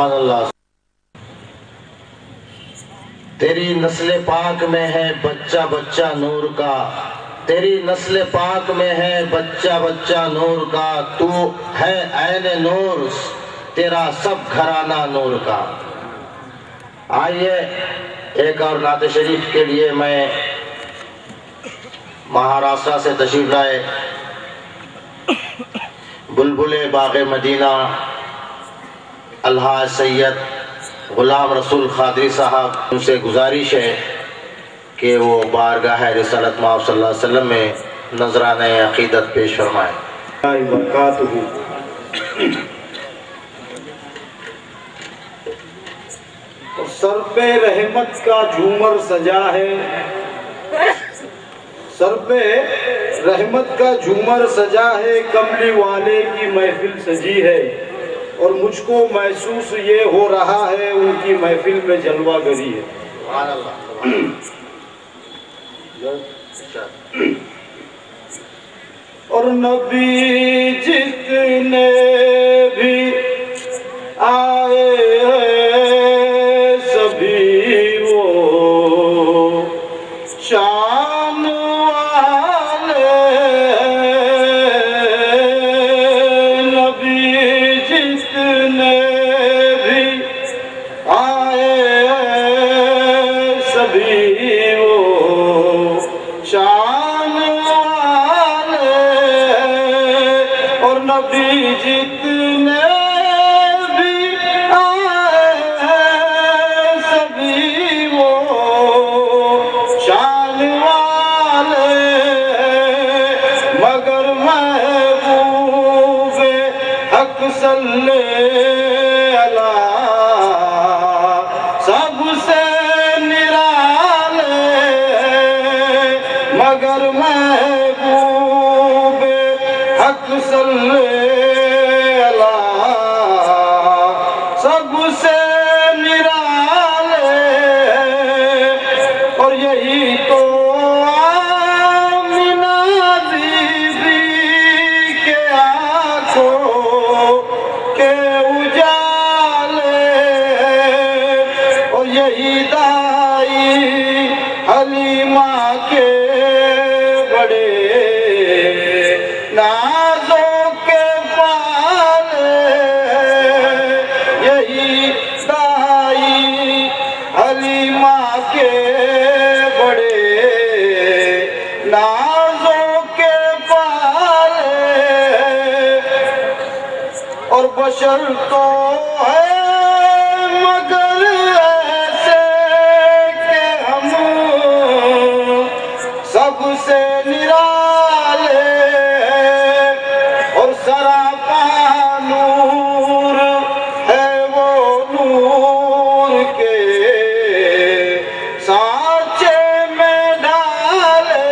سبحان اللہ۔ تیری نسل پاک میں ہے بچہ بچہ نور کا، تیری نسل پاک میں ہے بچہ بچہ نور کا، تو ہے عین نور تیرا سب گھرانہ نور کا۔ آئیے ایک اور نعت شریف کے لیے میں مہاراشٹر سے تشریف لائے بلبل باغ مدینہ الحاج سید غلام رسول قادری صاحب، ان سے گزارش ہے کہ وہ بارگاہ رسالت مآب صلی اللہ علیہ وسلم میں نذرانہ عقیدت پیش فرمائیں۔ سر پہ رحمت کا جھومر سجا ہے، سر پہ رحمت کا جھومر سجا ہے، کملی والے کی محفل سجی ہے، اور مجھ کو محسوس یہ ہو رہا ہے ان کی محفل میں جلوہ گری ہے۔ سبحان اللہ۔ اور نبی جتنے بھی آئے ہیں سبھی وہ شان والے، نبی جتنے بھی آئے ہیں سبھی وہ شان والے، اور نبی جتنے بھی آئے ہیں سبھی وہ شان والے، مگر محبوب حق صلی اللہ سب سے نرالے، مگر محبوب حق صلی اللہ سب سے نرالے، اور یہی تو آمنہ بی بی کے آنکھوں کے اجالے، اور یہی دائی حلیمہ کے بڑے نازوں کے پالے، یہی دائی حلیمہ کے بڑے نازوں کے پالے، اور بشر تو ہے مگر ایسے کہ ہم سب سے نرالے، اور سراپا نور ہے وہ نور کے سانچے میں ڈالے،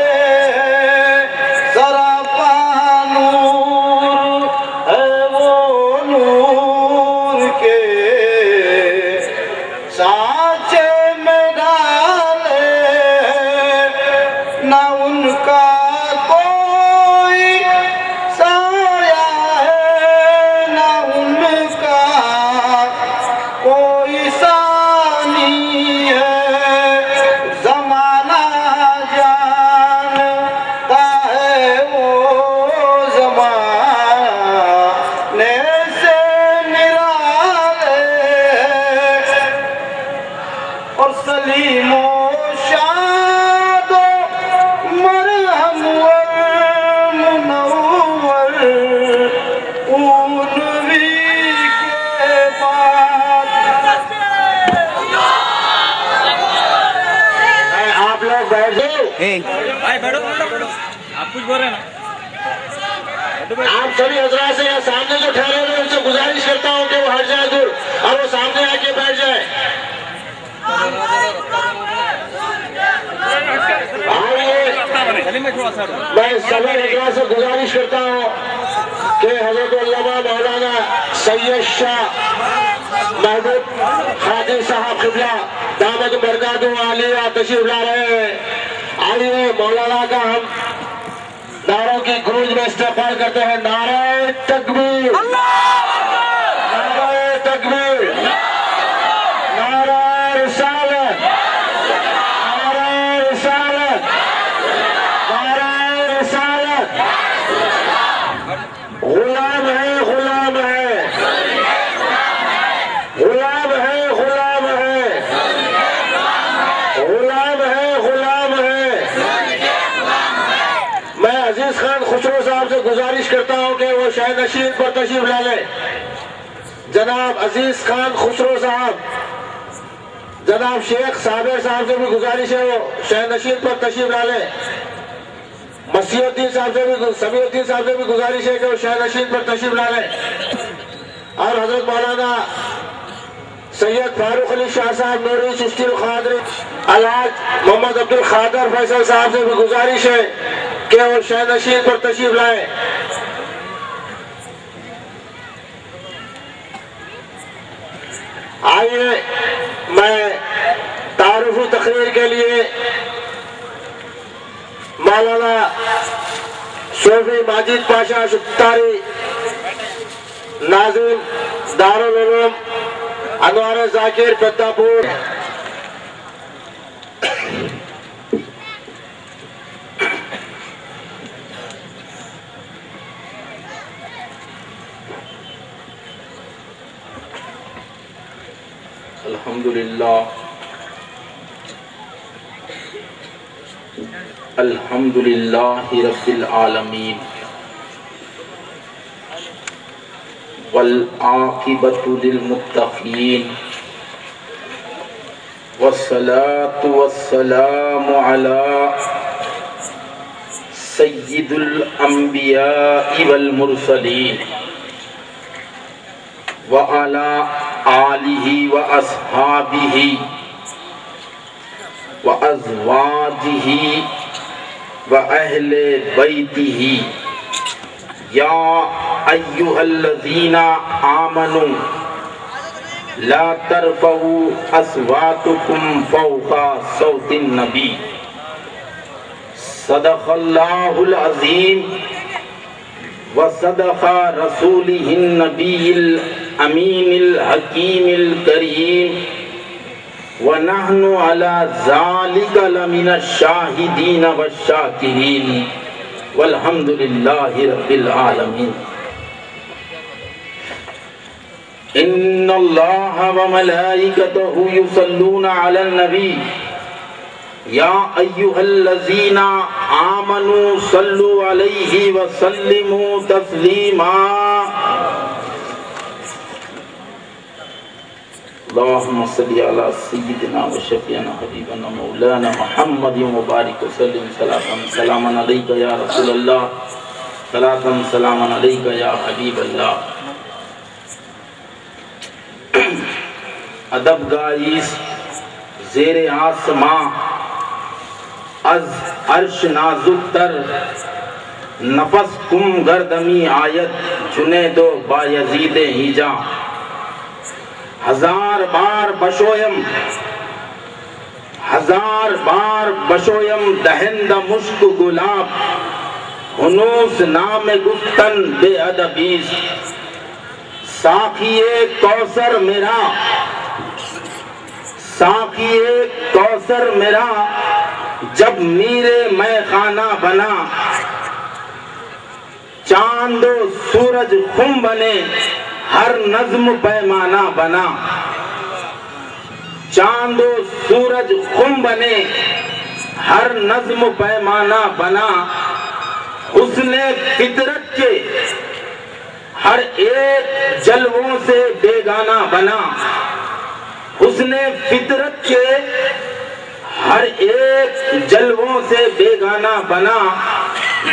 سراپا نور ہے وہ نور کے سانچے میں ڈالے، نہ ان کا کوئی سایہ ہے نہ ان کا کوئی ثانی ہے، زمانہ جانتا ہے وہ زمانے سے نرالے، اور سلیم و شاد و مرہم منور اونوی کے بعد۔ آپ لوگ بیٹھ جاؤ، آپ کچھ بول رہے ہیں نا؟ آپ سبھی حضرات سے یا سامنے جو ٹھہرے ہوئے ان سے گزارش کرتا ہوں کہ وہ ہٹ جائے دور اور وہ سامنے آ کے بیٹھ جائے۔ میں سبھی حضرات سے گزارش کرتا ہوں کہ حضرت علامہ مولانا سید شاہ محمود خادر صاحب قبلہ دامت برکاتہ عالیہ تشریف لا رہے ہیں۔ آئیے مولانا کا ہم نعروں کی گونج میں استقبال کرتے ہیں۔ نعرہ تکبیر، نعرہ تکبیر۔ غلام ہے غلام ہے غلام ہے غلام ہے غلام ہے غلام ہے. میں عزیز خان خسرو صاحب سے گزارش کرتا ہوں کہ وہ شاہ نشین پر تشریف لا لیں. جناب عزیز خان خسرو صاحب، جناب شیخ صابر صاحب سے بھی گزارش ہے وہ شاہ نشین پر تشریف لا لیں. مسیح الدین صاحب سے بھی سمیع الدین صاحب سے بھی گزارش ہے کہ وہ شاہ نشین پر تشریف لا لیں. اور حضرت مولانا سید فاروق علی شاہ صاحب نوری چشتی القادری، الحاج محمد عبد القادر فیصل صاحب سے بھی گزارش ہے کہ وہ شاہ نشین پر تشریف لائیں. آئیے میں تعارفی تقریر کے لیے مولانا صوفی ماجد پاشا شتاری، ناظم دارالعلوم انوار ذاکر پداپور، الحمدللہ رب العالمین والعاقبۃ للمتقین والصلاة والسلام علی سید الانبیاء والمرسلین وعلی آلہ واصحابہ وازواجہ وأهل بيته يا أيها الذين آمنوا لا ترفعوا أصواتكم فوق صوت النبي صدق الله العظيم وصدق رسوله النبي الأمين الحكيم الكريم وَنَحْنُ عَلَى ذَلِكَ لَمِنَ الشَّاهِدِينَ وَالشَّاكِرِينَ وَالْحَمْدُ لِلَّهِ رَبِّ الْعَالَمِينَ. إِنَّ اللَّهَ وَمَلَائِكَتَهُ يُصَلُّونَ عَلَى النَّبِيِّ يَا أَيُّهَا الَّذِينَ آمَنُوا صَلُّوا عَلَيْهِ وَسَلِّمُوا تَسْلِيمًا. اللهم صل على سيدنا وشفيعنا حبيبنا مولانا محمد وبارك وسلم صلاة سلاما عليك يا رسول الله صلاة سلاما عليك يا حبيب الله. ادب گائیس زیر آسماں از عرش نازک تر نفس کم گردمی آیت جنید و بایزید ہیجاں. ہزار بار بشویم دہند مشک گلاب ہنوز نام گفتن بے ادبیز. ساقی کوثر میرا جب میرے میں خانہ بنا. چاند و سورج خم بنے ہر نظم پیمانہ بنا. چاند و سورج خم بنے ہر نظم پیمانہ بنا. حسن فطرت کے ہر ایک جلووں سے بیگانہ بنا. حسن فطرت کے ہر ایک جلووں سے بیگانہ بنا.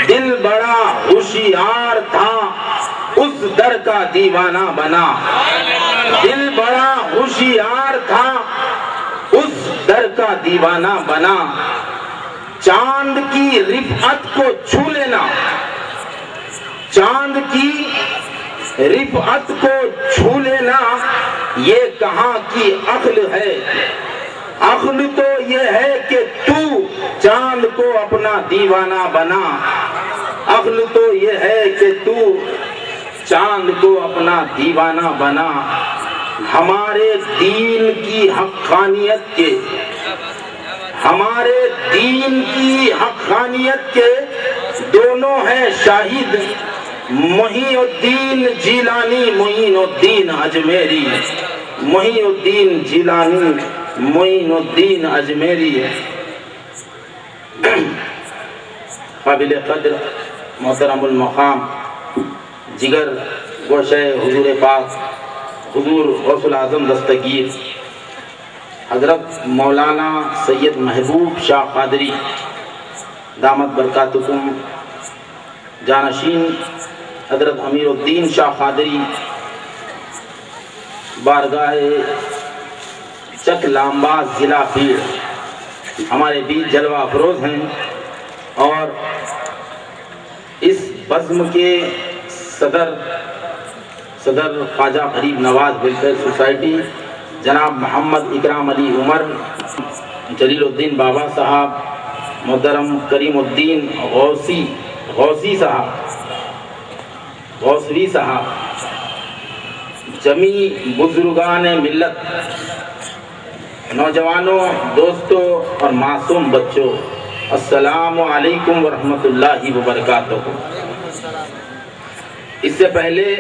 دل بڑا ہوشیار تھا اس در کا دیوانہ بنا. دل بڑا ہوشیار تھا اس در کا دیوانہ بنا. چاند کی رفعت کو چھو لینا، چاند کی رفعت کو چھو لینا یہ کہاں کی عقل ہے. عقل تو یہ ہے کہ تو چاند کو اپنا دیوانہ بنا. عقل تو یہ ہے کہ تو چاند کو اپنا دیوانہ بنا. ہمارے دین کی حقانیت کے دونوں ہیں شاہد محی الدین جیلانی معین الدین اجمیری محی الدین جیلانی معین الدین اجمیری قابل قدر محترم المقام جگر گوشہ حضور پاک حضور غوث العظم دستگیر حضرت مولانا سید محبوب شاہ قادری دامت برکاتکم، جانشین حضرت امیر الدین شاہ قادری بارگاہ چک لامبا ضلع بھیڑ ہمارے بیچ جلوہ افروز ہیں، اور اس بزم کے صدر خواجہ غریب نواز ویلفیئر سوسائٹی جناب محمد اکرام علی عمر، جلیل الدین بابا صاحب، محترم کریم الدین غوثی صاحب، جمی بزرگان ملت، نوجوانوں، دوستوں اور معصوم بچوں، السلام علیکم ورحمۃ اللہ وبرکاتہ۔ اس سے پہلے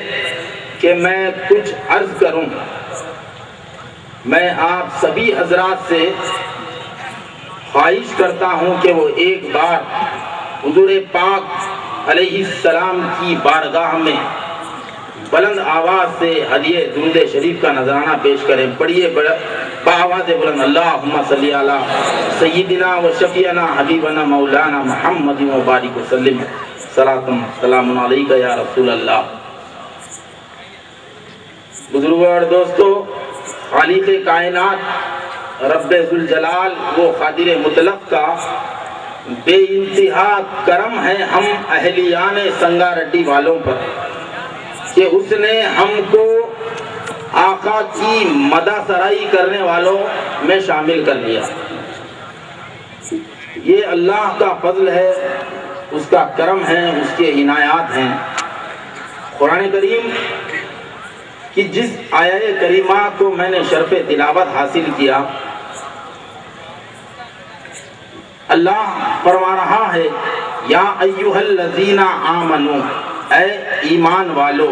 کہ میں کچھ عرض کروں، میں آپ سبھی حضرات سے خواہش کرتا ہوں کہ وہ ایک بار حضور پاک علیہ السلام کی بارگاہ میں بلند آواز سے ہدیہ درود شریف کا نذرانہ پیش کریں۔ پڑھیے بآواز بلند، اللہم صلی علی سیدنا و شفیعنا حبیبنا مولانا محمد مبارک وسلم، صلاۃ سلام علیکہ یا رسول اللہ۔ بزرگوں اور دوستو، خالق کائنات رب ذوالجلال وہ قادر مطلق کا بے انتہا کرم ہے ہم اہلیان سنگا رڈی والوں پر کہ اس نے ہم کو آقا کی مدح سرائی کرنے والوں میں شامل کر لیا۔ یہ اللہ کا فضل ہے، اس کا کرم ہے، اس کے عنایات ہیں۔ قرآن کریم کہ جس آیہ کریمہ کو میں نے شرف تلاوت حاصل کیا، اللہ فرما رہا ہے یا ایھا الذین آمنو، اے ایمان والو،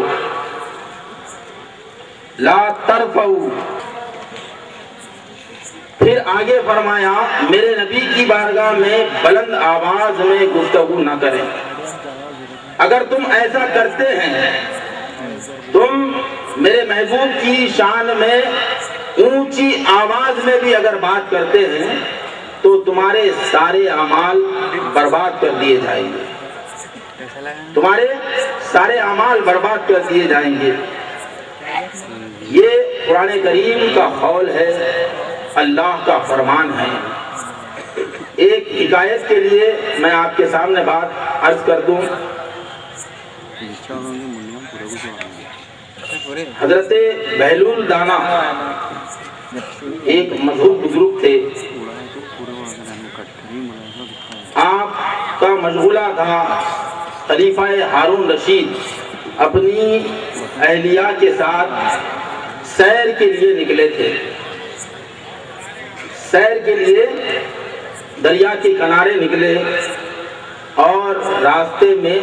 لا ترفعوا، پھر آگے فرمایا میرے نبی کی بارگاہ میں بلند آواز میں گفتگو نہ کریں۔ اگر تم ایسا کرتے ہیں، تم میرے محبوب کی شان میں اونچی آواز میں بھی اگر بات کرتے ہیں تو تمہارے سارے اعمال برباد کر دیے جائیں گے، تمہارے سارے اعمال برباد کر دیے جائیں گے۔ یہ قرآن کریم کا قول ہے، اللہ کا فرمان ہے۔ ایک حکایت کے لیے میں آپ کے سامنے بات عرض کر دوں۔ حضرت بہلول دانا ایک مشہور بزرگ تھے، آپ کا مشغولہ تھا خلیفہ ہارون رشید اپنی اہلیہ کے ساتھ سیر کے لیے نکلے تھے۔ سیر کے لیے دریا کے کنارے نکلے اور راستے میں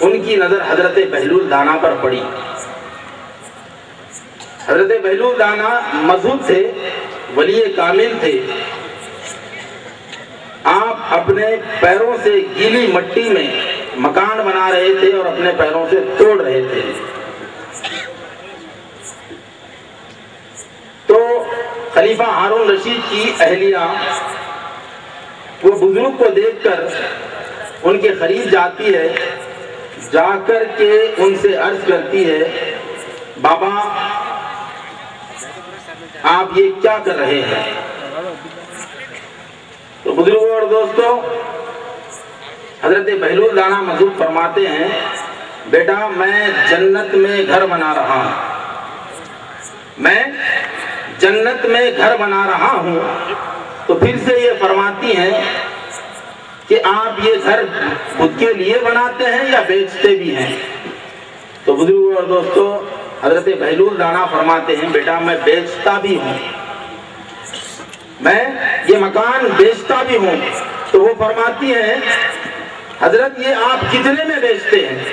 ان کی نظر حضرت بہلول دانا پر پڑی۔ حضرت بہلول دانا مذہب تھے، ولی کامل تھے۔ آپ اپنے پیروں سے گیلی مٹی میں مکان بنا رہے تھے اور اپنے پیروں سے توڑ رہے تھے۔ تو خلیفہ ہارون رشید کی اہلیہ وہ بزرگ کو دیکھ کر ان کے قریب جاتی ہے، جا کر کے ان سے عرض کرتی ہے، بابا آپ یہ کیا کر رہے ہیں؟ تو بزرگوں اور دوستوں، حضرت بہلول دانا مذہب فرماتے ہیں، بیٹا میں جنت میں گھر بنا رہا ہوں، میں جنت میں گھر بنا رہا ہوں۔ تو پھر سے یہ فرماتی ہیں کہ آپ یہ گھر خود کے لیے بناتے ہیں یا بیچتے بھی ہیں؟ تو بزرگوں اور دوستوں، حضرت بہلول دانا فرماتے ہیں، بیٹا میں بیچتا بھی ہوں، میں یہ مکان بیچتا بھی ہوں۔ تو وہ فرماتی ہیں حضرت یہ آپ کتنے میں بیچتے ہیں؟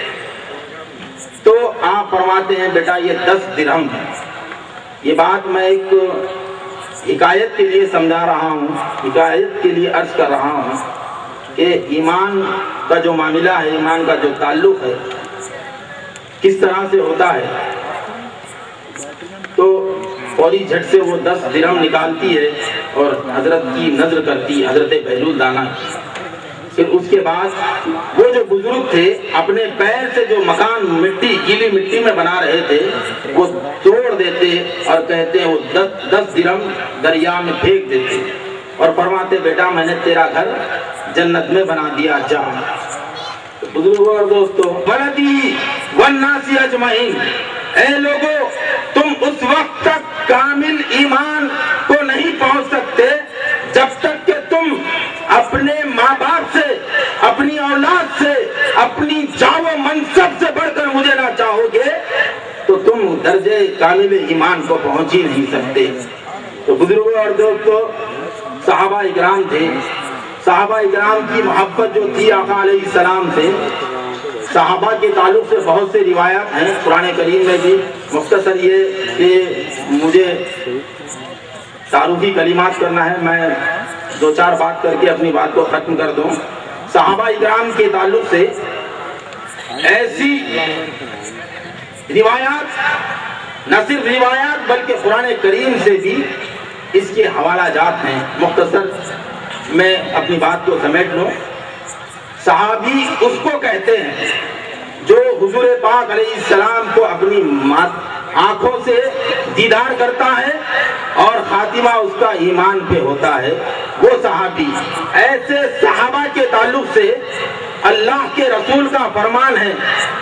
تو آپ فرماتے ہیں بیٹا یہ 10 درہم ہے۔ یہ بات میں ایک حکایت کے لیے سمجھا رہا ہوں، حکایت کے لیے عرض کر رہا ہوں کہ ایمان کا جو معاملہ ہے، ایمان کا جو تعلق ہے کس طرح سے ہوتا ہے۔ تو فوری جھٹ سے وہ 10 درہم نکالتی ہے اور حضرت کی نظر کرتی، حضرت بہلول دانا کی۔ پھر اس کے بعد وہ جو بزرگ تھے اپنے پیر سے جو مکان مٹی، گیلی مٹی میں بنا رہے تھے، وہ توڑ دیتے اور کہتے وہ 10 درہم دریا میں پھینک دیتے اور فرماتے بیٹا میں نے تیرا گھر جنت میں بنا دیا، جا۔ بزرگوں اور دوستو، ولدی والناس اجمعین، اے لوگو تم اس وقت تک کامل ایمان کو نہیں پہنچ سکتے جب تک کہ تم اپنے ماں باپ سے، اپنی اولاد سے، اپنی جاہ و منصب سے بڑھ کر مجھے نہ چاہو گے تو تم درجے کامل ایمان کو پہنچ ہی نہیں سکتے۔ تو بزرگوں اور دوستو، صحابہ اکرام تھے، صحابہ اکرام کی محبت جو تھی آقا علیہ السلام سے، صحابہ کے تعلق سے بہت سے روایات ہیں قرآن کریم میں بھی۔ مختصر یہ کہ مجھے تعارفی کلمات کرنا ہے، میں 2-4 بات کر کے اپنی بات کو ختم کر دوں۔ صحابہ اکرام کے تعلق سے ایسی روایات، نہ صرف روایات بلکہ قرآن کریم سے بھی اس کے حوالہ جات ہیں۔ مختصر میں اپنی بات کو سمیٹ لوں۔ صحابی اس کو کہتے ہیں جو حضور پاک علیہ السلام کو اپنی آنکھوں سے دیدار کرتا ہے اور خاتمہ اس کا ایمان پہ ہوتا ہے، وہ صحابی۔ ایسے صحابہ کے تعلق سے اللہ کے رسول کا فرمان ہے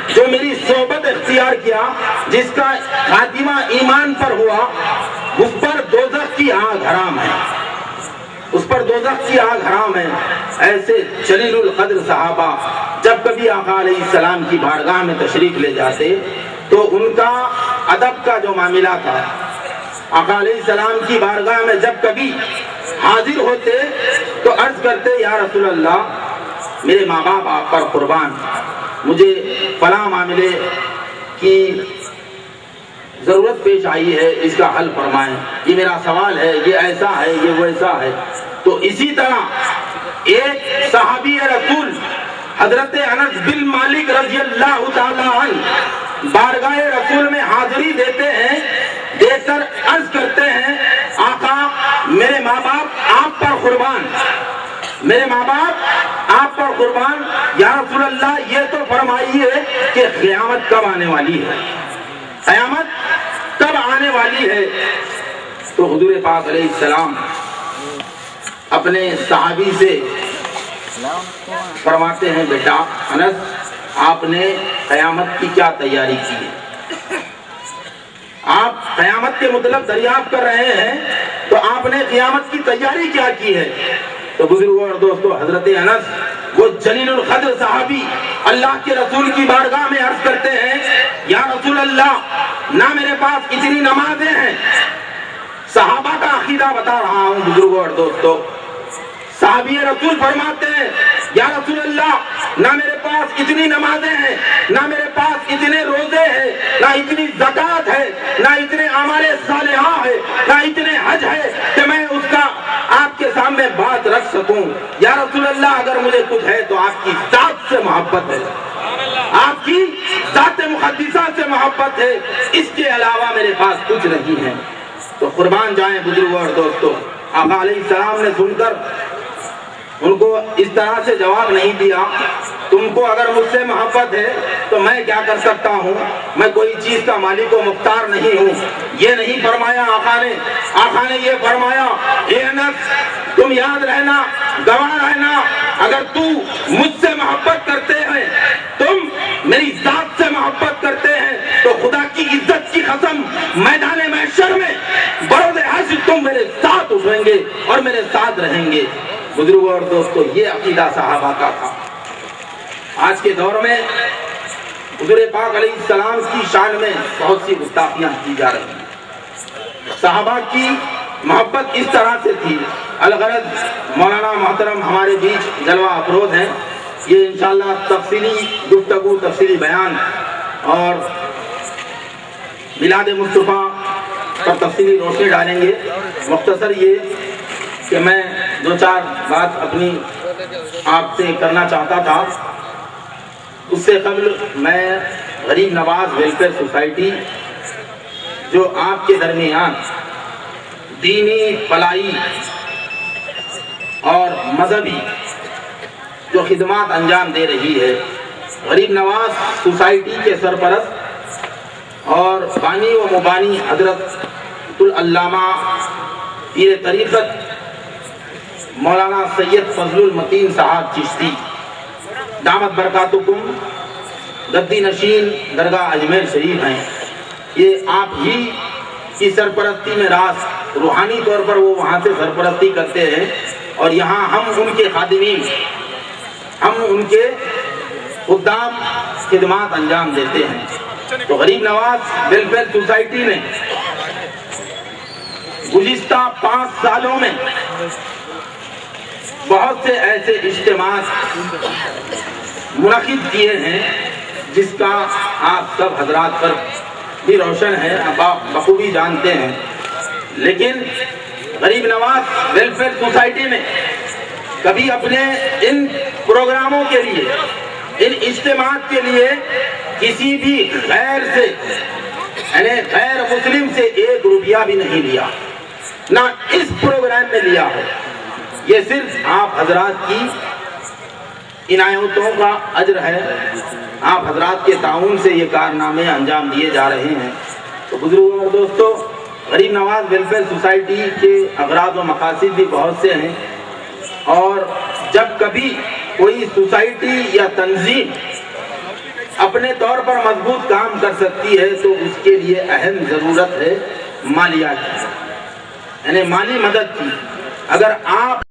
جو میری صحبت اختیار کیا، جس کا خاتمہ ایمان پر ہوا، اس پر دوزخ کی آگ حرام ہے، اس پر دوزخ کی آگ حرام ہے۔ ایسے جلیل القدر صحابہ جب کبھی آقا علیہ السلام کی بارگاہ میں تشریف لے جاتے تو ان کا ادب کا جو معاملہ تھا، آقا علیہ السلام کی بارگاہ میں جب کبھی حاضر ہوتے تو عرض کرتے یا رسول اللہ میرے ماں باپ آپ پر قربان، مجھے فلاں معاملے کی ضرورت پیش آئی ہے، اس کا حل فرمائیں، یہ میرا سوال ہے، یہ ایسا ہے، یہ ویسا ہے۔ تو اسی طرح ایک صحابی رسول حضرت انس بن مالک رضی اللہ تعالی عنہ بارگاہ رسول میں حاضری دیتے ہیں، دے کر عرض کرتے ہیں آقا میرے ماں باپ آپ پر قربان، میرے ماں باپ آپ پر قربان، یا رسول اللہ یہ تو فرمائیے کہ قیامت کب آنے والی ہے، قیامت کب آنے والی ہے۔ تو حضور پاک علیہ السلام اپنے صحابی سے فرماتے ہیں بیٹا انس آپ نے قیامت کی کیا تیاری کی ہے؟ آپ قیامت کے مطلب دریافت کر رہے ہیں تو آپ نے قیامت کی تیاری کیا کی ہے؟ تو بزرگوں اور دوستو، حضرت انس وہ جلیل القدر صحابی اللہ کے رسول کی بارگاہ میں عرض کرتے ہیں یا رسول اللہ نہ میرے پاس اتنی نمازیں ہیں، صحابہ کا عقیدہ بتا رہا ہوں بزرگوں اور دوستو، صحابی رسول فرماتے ہیں یا رسول اللہ نہ میرے پاس اتنی نمازیں ہیں، نہ میرے پاس اتنے روزے ہیں، نہ اتنی زکوٰۃ ہے، نہ اتنے اعمال صالحہ ہے، نہ اتنے حج ہے کہ میں اس کا آپ کے سامنے بات رکھ سکوں۔ یا رسول اللہ اگر مجھے کچھ ہے تو آپ کی ذات سے محبت ہے، آپ کی ذات مقدسہ سے محبت ہے، اس کے علاوہ میرے پاس کچھ نہیں ہے۔ تو قربان جائیں بزرگوں اور دوستو، آقا علیہ السلام نے سن کر ان کو اس طرح سے جواب نہیں دیا تم کو اگر مجھ سے محبت ہے تو میں کیا کر سکتا ہوں، میں کوئی چیز کا مالک و مختار نہیں ہوں، یہ نہیں فرمایا آقا نے یہ فرمایا اے انس تم یاد رہنا، گواہ رہنا، اگر تو مجھ سے محبت کرتے ہیں، تم میری ذات سے محبت کرتے ہیں تو خدا کی عزت کی قسم میدان محشر میں بروز حشر تم میرے ساتھ اٹھیں گے اور میرے ساتھ رہیں گے۔ بزرگوں اور دوستو، یہ عقیدہ صحابہ کا تھا۔ آج کے دور میں حضور پاک علیہ السلام کی شان میں بہت سی گستاخیاں کی جا رہی ہیں۔ صحابہ کی محبت اس طرح سے تھی، الغرض مولانا محترم ہمارے بیچ جلوہ افروز ہیں، یہ انشاءاللہ تفصیلی گفتگو، تفصیلی بیان اور میلاد مصطفیٰ پر تفصیلی روشنی ڈالیں گے۔ مختصر یہ کہ میں دو چار بات اپنی آپ سے کرنا چاہتا تھا۔ اس سے قبل میں غریب نواز ویلفیئر سوسائٹی جو آپ کے درمیان دینی، فلاحی اور مذہبی جو خدمات انجام دے رہی ہے، غریب نواز سوسائٹی کے سرپرست اور بانی و مبانی حضرت العلامہ پیر طریقت مولانا سید فضل المتین صاحب چشتی دامت برکاتکم گدی نشین درگاہ اجمیر شریف ہیں۔ یہ آپ ہی کی سرپرستی میں راست روحانی طور پر وہ وہاں سے سرپرستی کرتے ہیں، اور یہاں ہم ان کے خادمین، ہم ان کے خدام خدمات انجام دیتے ہیں۔ تو غریب نواز ویلفیئر سوسائٹی نے گزشتہ 5 سالوں میں بہت سے ایسے اجتماعات منعقد کیے ہیں جس کا آپ سب حضرات پر بھی روشن ہے، آپ بخوبی جانتے ہیں۔ لیکن غریب نواز ویلفیئر سوسائٹی نے کبھی اپنے ان پروگراموں کے لیے، ان اجتماعات کے لیے کسی بھی غیر سے، یعنی غیر مسلم سے 1 روپیہ بھی نہیں لیا، نہ اس پروگرام میں لیا ہے۔ یہ صرف آپ حضرات کی عنایتوں کا اجر ہے، آپ حضرات کے تعاون سے یہ کارنامے انجام دیے جا رہے ہیں۔ تو بزرگوں اور دوستو، غریب نواز ویلفیئر سوسائٹی کے اغراض و مقاصد بھی بہت سے ہیں، اور جب کبھی کوئی سوسائٹی یا تنظیم اپنے طور پر مضبوط کام کر سکتی ہے تو اس کے لیے اہم ضرورت ہے مالیات کی، یعنی مالی مدد کی۔ اگر آپ